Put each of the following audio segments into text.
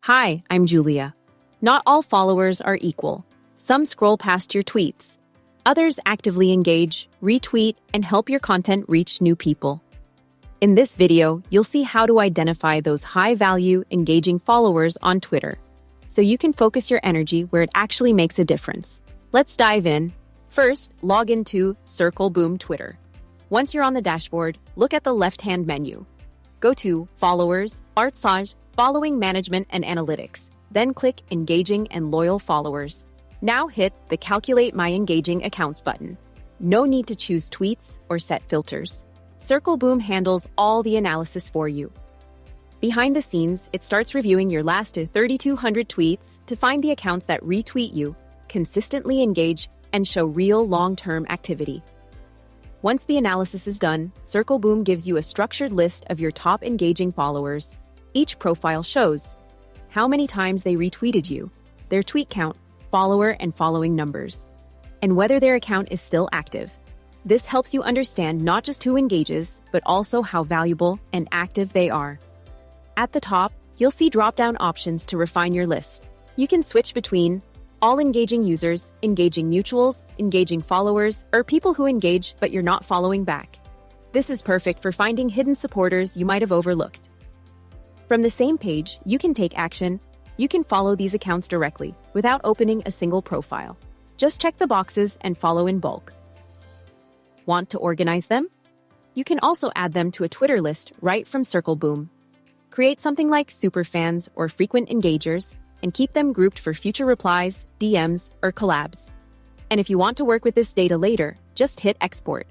Hi, I'm Julia. Not all followers are equal. Some scroll past your tweets. Others actively engage, retweet, and help your content reach new people. In this video, you'll see how to identify those high-value, engaging followers on Twitter, so you can focus your energy where it actually makes a difference. Let's dive in. First, log into Circleboom Twitter. Once you're on the dashboard, look at the left-hand menu. Go to Followers, Artsage, Following Management and Analytics. Then click Engaging and Loyal Followers. Now hit the Calculate My Engaging Accounts button. No need to choose tweets or set filters. Circleboom handles all the analysis for you. Behind the scenes, it starts reviewing your last 3,200 tweets to find the accounts that retweet you, consistently engage, and show real long-term activity. Once the analysis is done, Circleboom gives you a structured list of your top engaging followers. Each profile shows how many times they retweeted you, their tweet count, follower and following numbers, and whether their account is still active. This helps you understand not just who engages, but also how valuable and active they are. At the top, you'll see drop-down options to refine your list. You can switch between all engaging users, engaging mutuals, engaging followers, or people who engage but you're not following back. This is perfect for finding hidden supporters you might have overlooked. From the same page, you can take action. You can follow these accounts directly without opening a single profile. Just check the boxes and follow in bulk. Want to organize them? You can also add them to a Twitter list right from Circleboom. Create something like superfans or frequent engagers and keep them grouped for future replies, DMs, or collabs. And if you want to work with this data later, just hit Export.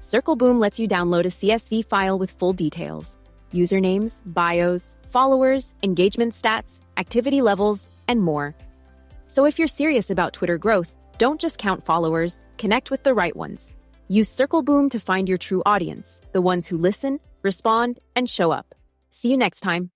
Circleboom lets you download a CSV file with full details: usernames, bios, followers, engagement stats, activity levels, and more. So if you're serious about Twitter growth, don't just count followers, connect with the right ones. Use Circleboom to find your true audience, the ones who listen, respond, and show up. See you next time.